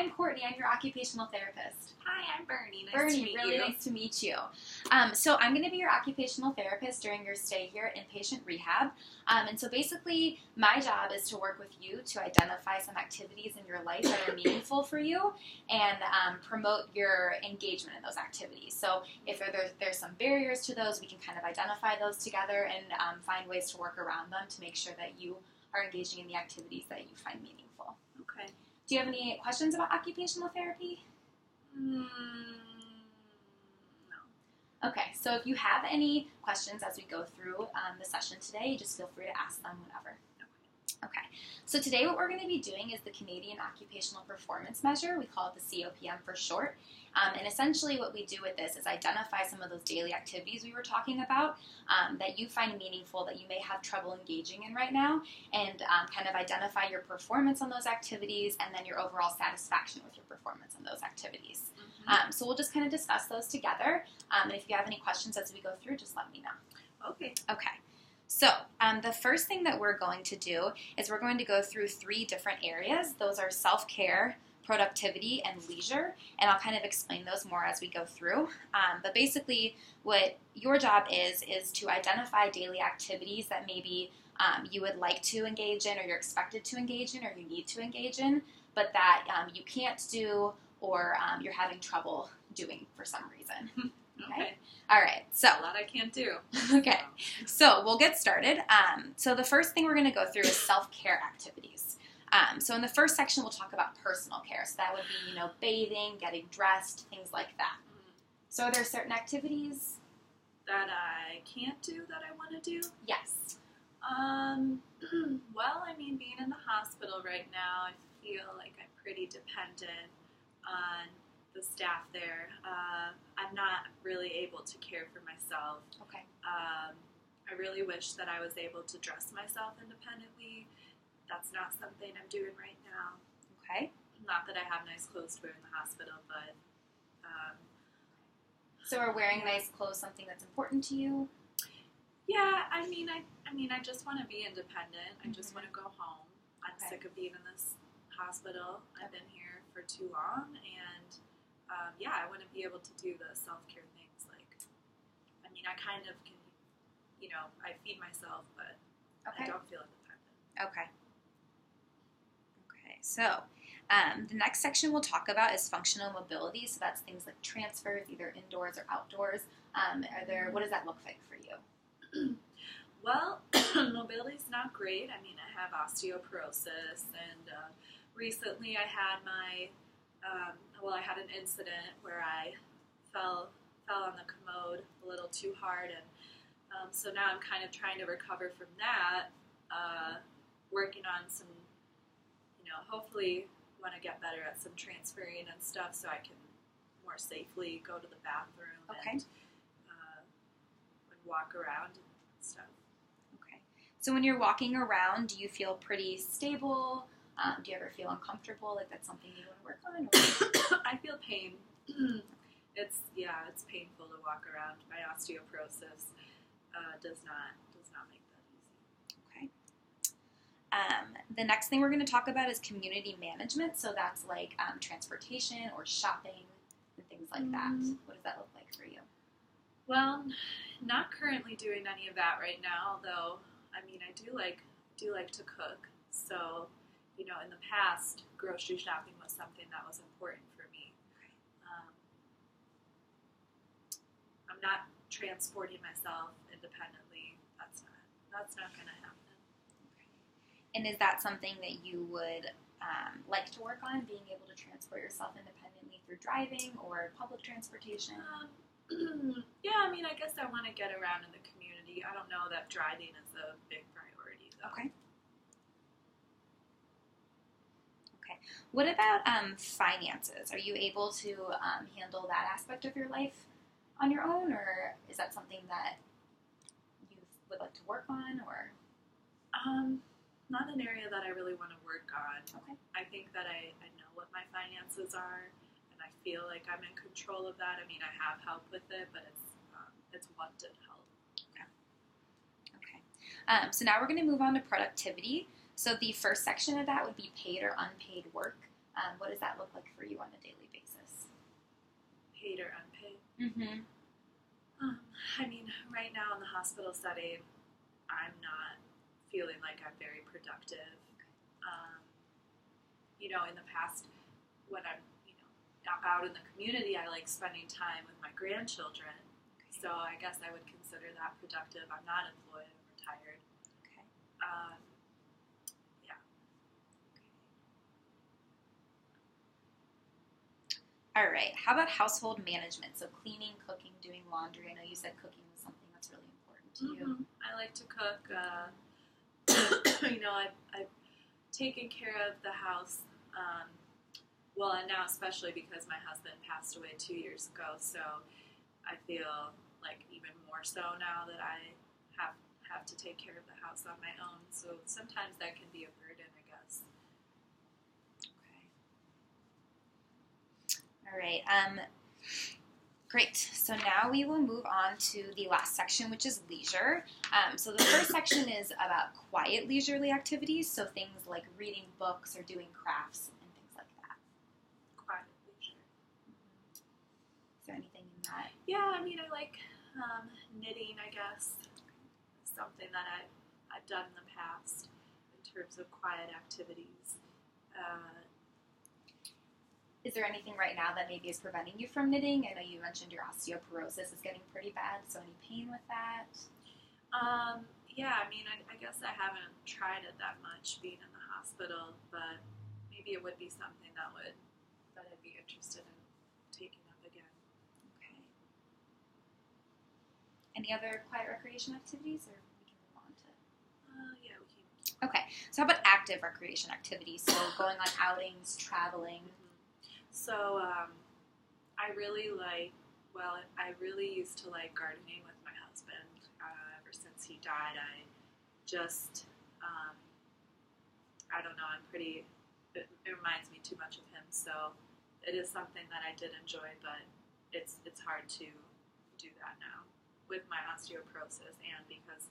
I'm Courtney. I'm your occupational therapist. Hi, I'm Bernie. Really nice to meet you. So I'm going to be your occupational therapist during your stay here at inpatient rehab. And so basically, my job is to work with you to identify some activities in your life that are meaningful for you and promote your engagement in those activities. So if there's some barriers to those, we can kind of identify those together and find ways to work around them to make sure that you are engaging in the activities that you find meaningful. Okay. Do you have any questions about occupational therapy? No. Okay, so if you have any questions as we go through the session today, just feel free to ask them whenever. Okay, so today what we're going to be doing is the Canadian Occupational Performance Measure. We call it the COPM for short. And essentially what we do with this is identify some of those daily activities we were talking about that you find meaningful, that you may have trouble engaging in right now, and kind of identify your performance on those activities and then your overall satisfaction with your performance on those activities. So we'll just kind of discuss those together. And if you have any questions as we go through, just let me know. Okay. Okay. So the first thing that we're going to do is we're going to go through 3 different areas. Those are self-care, productivity, and leisure, and I'll kind of explain those more as we go through. But basically what your job is to identify daily activities that maybe you would like to engage in, or you're expected to engage in, or you need to engage in, but that you can't do, or you're having trouble doing for some reason. Okay. All right. So A lot I can't do. okay. So we'll get started. So the first thing we're going to go through is self-care activities. So in the first section, we'll talk about personal care. So that would be, bathing, getting dressed, things like that. So are there certain activities That I can't do that I want to do? Yes. Well, being in the hospital right now, I feel like I'm pretty dependent on the staff there. I'm not really able to care for myself. Okay. I really wish that I was able to dress myself independently. That's not something I'm doing right now. Okay. Not that I have nice clothes to wear in the hospital, but So are wearing nice clothes something that's important to you? yeah, I just want to be independent. I just want to go home. I'm Okay. sick of being in this hospital. I've been here for too long, and I want to be able to do the self-care things. I kind of can, I feed myself, but Okay. I don't feel independent. Okay. Okay, so the next section we'll talk about is functional mobility. So that's things like transfers, either indoors or outdoors. What does that look like for you? Well, mobility's not great. I have osteoporosis, and recently I had I had an incident where I fell on the commode a little too hard, and so now I'm kind of trying to recover from that, working on some, hopefully want to get better at some transferring and stuff so I can more safely go to the bathroom Okay. and walk around and stuff. Okay. So when you're walking around, do you feel pretty stable? Do you ever feel uncomfortable? Like that's something you want to work on? Or? I feel pain. It's painful to walk around. My osteoporosis does not make that easy. Okay. The next thing we're going to talk about is community management. So that's like transportation or shopping and things like that. What does that look like for you? Well, not currently doing any of that right now, although I do like to cook. So, in the past, grocery shopping was something that was important for me. I'm not transporting myself independently. That's not going to happen. Okay. And is that something that you would like to work on, being able to transport yourself independently through driving or public transportation? I guess I want to get around in the community. I don't know that driving is a big priority, though. Okay. Okay. What about finances? Are you able to handle that aspect of your life on your own, or is that something that you would like to work on, or? Not an area that I really want to work on. Okay. I think that I know what my finances are, and I feel like I'm in control of that. I have help with it, but it's wanted help. Okay. So now we're going to move on to productivity. So the first section of that would be paid or unpaid work. What does that look like for you on a daily basis? Paid or unpaid? Mm-hmm. I mean, right now in the hospital setting, I'm not feeling like I'm very productive. In the past, when I'm, out in the community, I like spending time with my grandchildren. So I guess I would consider that productive. I'm not employed, I'm retired. Okay. Yeah. All right. How about household management? So cleaning, cooking, doing laundry. I know you said cooking was something that's really important to you. I like to cook. I've taken care of the house. And now especially because my husband passed away 2 years ago, so I feel like even more so now that I have to take care of the house on my own. So sometimes that can be a burden, I guess. Okay. All right. Great. So now we will move on to the last section, which is leisure. So the first section is about quiet leisurely activities, so things like reading books or doing crafts and things like that. Quiet leisure. Is there anything in that? Yeah, I mean, I like knitting, I guess. Something that I've done in the past in terms of quiet activities. Is there anything right now that maybe is preventing you from knitting? I know you mentioned your osteoporosis is getting pretty bad, so any pain with that? Yeah, I mean, I guess I haven't tried it that much being in the hospital, but maybe it would be something that I'd be interested in taking up again. Okay. Any other quiet recreation activities, or we can move on to? Yeah, we can. Okay, so how about active recreation activities? So going on outings, traveling. So I really used to like gardening with my husband. Ever since he died, I just, I don't know, it reminds me too much of him. So it is something that I did enjoy, but it's hard to do that now with my osteoporosis and because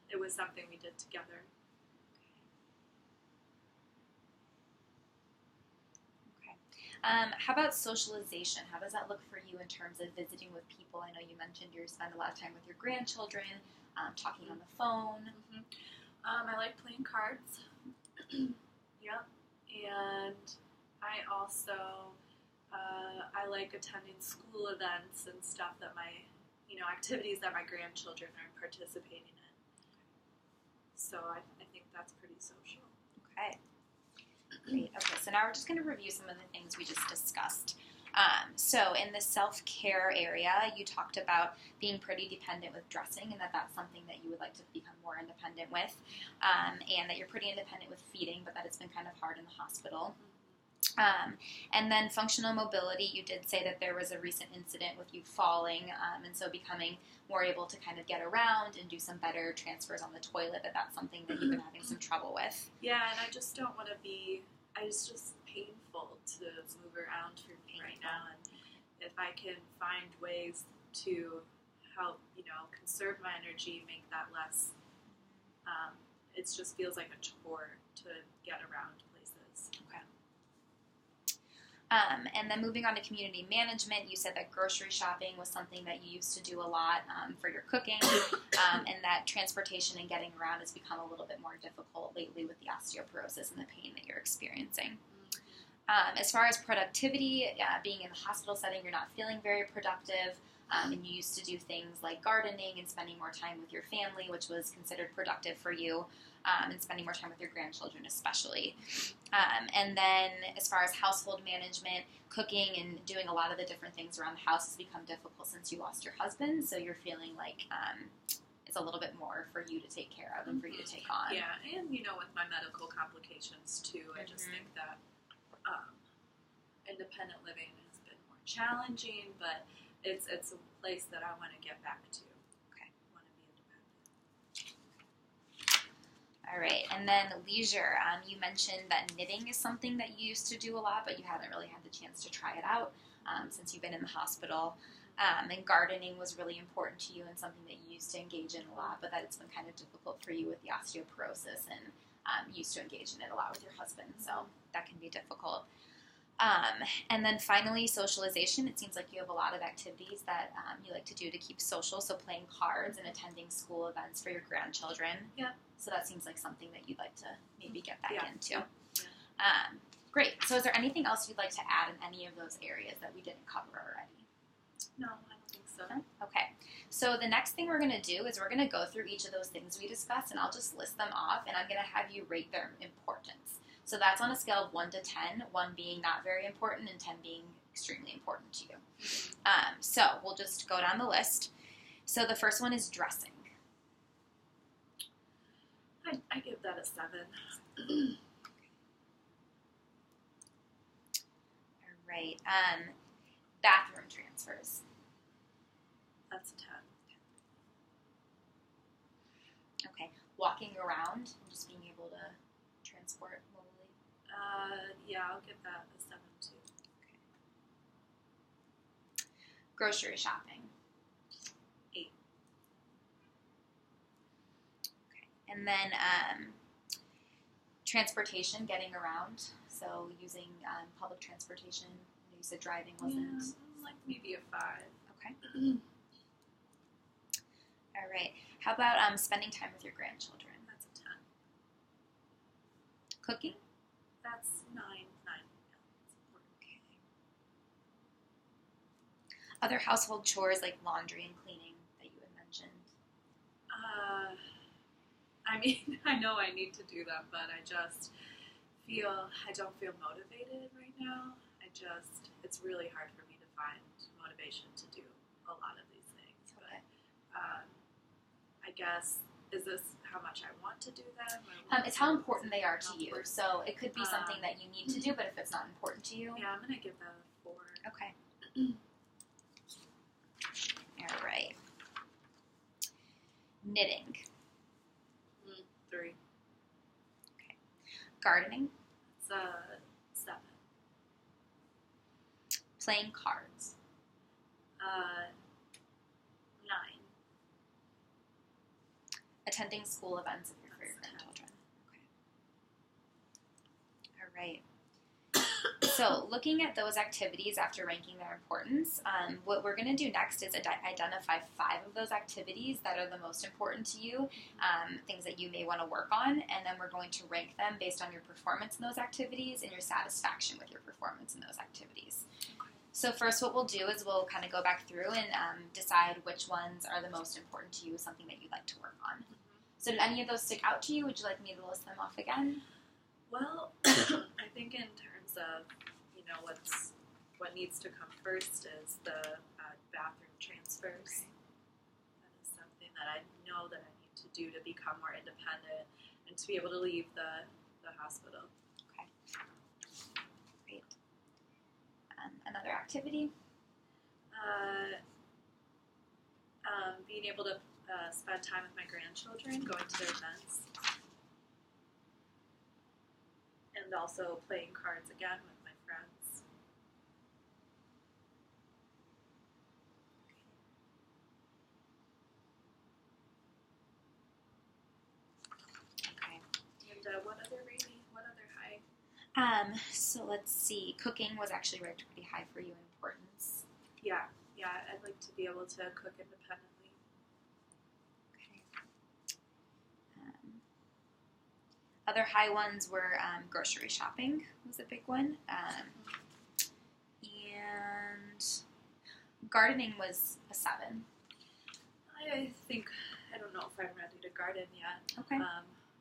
it was something we did together. How about socialization? How does that look for you in terms of visiting with people? I know you mentioned you spend a lot of time with your grandchildren, talking on the phone. I like playing cards. Yep. And I also, I like attending school events and stuff that activities that my grandchildren are participating in. So I think that's pretty social. Okay. Great. Okay, so now we're just going to review some of the things we just discussed. So in the self-care area, you talked about being pretty dependent with dressing and that's something that you would like to become more independent with, and that you're pretty independent with feeding, but that it's been kind of hard in the hospital. And then functional mobility, you did say that there was a recent incident with you falling, and so becoming more able to kind of get around and do some better transfers on the toilet, that's something that you've been having some trouble with. Yeah, and I just don't want to it's just painful to move around for me right now, and if I can find ways to help, conserve my energy, make that less, it just feels like a chore to get around places. Okay. And then moving on to community management, you said that grocery shopping was something that you used to do a lot for your cooking, and that transportation and getting around has become a little bit more difficult lately with the osteoporosis and the pain that you're experiencing. As far as productivity, being in the hospital setting, you're not feeling very productive, and you used to do things like gardening and spending more time with your family, which was considered productive for you, and spending more time with your grandchildren especially. And then as far as household management, cooking and doing a lot of the different things around the house has become difficult since you lost your husband, so you're feeling like it's a little bit more for you to take care of and for you to take on. Yeah, and with my medical complications too, I just think that independent living has been more challenging, but it's a place that I want to get back to. Okay. I want to be independent. All right, and then leisure. You mentioned that knitting is something that you used to do a lot, but you haven't really had the chance to try it out since you've been in the hospital. And gardening was really important to you and something that you used to engage in a lot, but that it's been kind of difficult for you with the osteoporosis, and you used to engage in it a lot with your husband, so that can be difficult. And then finally, socialization. It seems like you have a lot of activities that you like to do to keep social, so playing cards and attending school events for your grandchildren. Yeah. So that seems like something that you'd like to maybe get back into. Yeah. Great. So is there anything else you'd like to add in any of those areas that we didn't cover already? No, I don't think so. No? Okay. So the next thing we're going to do is we're going to go through each of those things we discussed, and I'll just list them off, and I'm going to have you rate their importance. So that's on a scale of 1 to 10, 1 being not very important and 10 being extremely important to you. So we'll just go down the list. So the first one is dressing. I give that a 7. All right. Bathroom transfers. That's a 10. Okay. Walking around and just being able to transport mobilely. Yeah, I'll give that a 7 too. Okay. Grocery shopping. 8. Okay. And then transportation, getting around. So using public transportation. You said driving wasn't. Yeah, like maybe a 5. Okay. All right. How about spending time with your grandchildren? That's a 10. Cooking? That's 9. 9. Yeah, that's important. Okay. Other household chores like laundry and cleaning that you had mentioned. I mean, I know I need to do them, but I don't feel motivated right now. It's really hard for me to find motivation to do a lot of these things. Okay. But I guess, is this how much I want to do them? It's how important they are to you. So it could be something that you need to do, but if it's not important to you. Yeah, I'm going to give that a 4. Okay. All right. Knitting. 3. Okay. Gardening. It's a 7. Playing cards. 9. Attending school events for your grandchildren. Okay. All right. So looking at those activities after ranking their importance, what we're going to do next is identify 5 of those activities that are the most important to you, things that you may want to work on, and then we're going to rank them based on your performance in those activities and your satisfaction with your performance in those activities. So first what we'll do is we'll kind of go back through and decide which ones are the most important to you, something that you'd like to work on. So did any of those stick out to you? Would you like me to list them off again? Well, I think in terms of, what needs to come first is the bathroom transfers. That is something that I know that I need to do to become more independent and to be able to leave the hospital. Okay. Great. Another activity? Being able to spend time with my grandchildren, going to their events, and also playing cards again with my friends. Okay. And what other rating? What other high? So let's see. Cooking was actually ranked pretty high for you in importance. Yeah, I'd like to be able to cook independently. Okay. Other high ones were grocery shopping was a big one. And gardening was a 7. I think, I don't know if I'm ready to garden yet. Okay.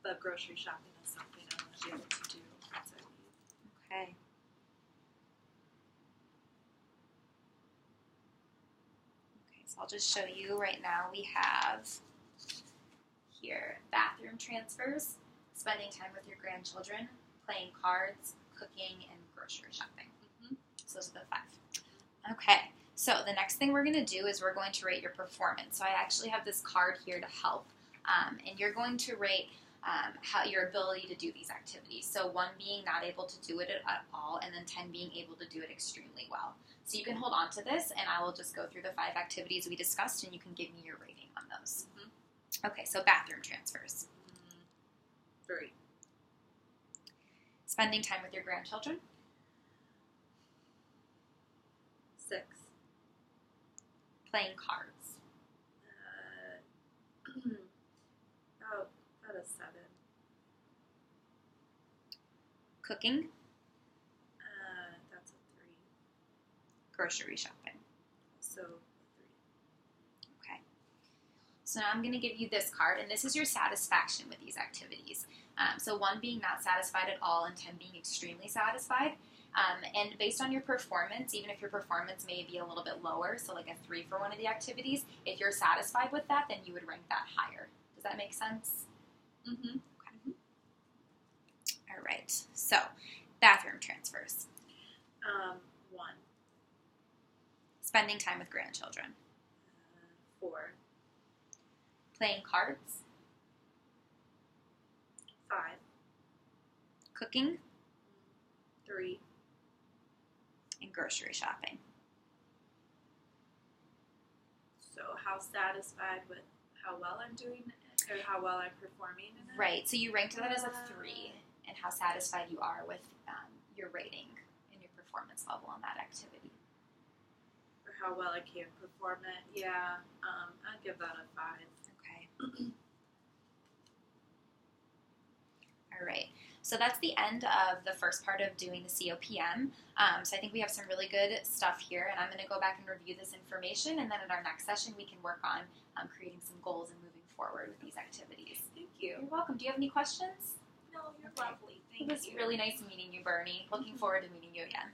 But grocery shopping is something I want to be able to do once I leave. Okay. Okay, so I'll just show you right now. We have here bathroom transfers, spending time with your grandchildren, playing cards, cooking, and grocery shopping. Mm-hmm. So those are the 5. Okay, so the next thing we're going to do is we're going to rate your performance. So I actually have this card here to help, and you're going to rate how your ability to do these activities. So 1 being not able to do it at all, and then 10 being able to do it extremely well. So you can hold on to this, and I will just go through the 5 activities we discussed, and you can give me your rating on those. Mm-hmm. Okay, so bathroom transfers. 3. Spending time with your grandchildren. 6. Playing cards. About a 7. Cooking. That's a 3. Grocery shopping. So 3. Okay. So now I'm going to give you this card, and this is your satisfaction with these activities. So 1 being not satisfied at all, and 10 being extremely satisfied. And based on your performance, even if your performance may be a little bit lower, so like a 3 for one of the activities, if you're satisfied with that, then you would rank that higher. Does that make sense? Mm-hmm. Okay. All right. So, bathroom transfers. 1. Spending time with grandchildren. 4. Playing cards. 5. Cooking. 3. And grocery shopping. So how satisfied with how well I'm doing it, or how well I'm performing in it? Right. So you ranked that as a 3, and how satisfied you are with your rating and your performance level on that activity. Or how well I can perform it. Yeah, I'd give that a 5. Okay. All right. So that's the end of the first part of doing the COPM. So I think we have some really good stuff here, and I'm going to go back and review this information, and then at our next session we can work on creating some goals and moving forward with these activities. Thank you. You're welcome. Do you have any questions? No, you're Okay. lovely. It Thank was you. really nice meeting you, Bernie. Looking forward to meeting you again.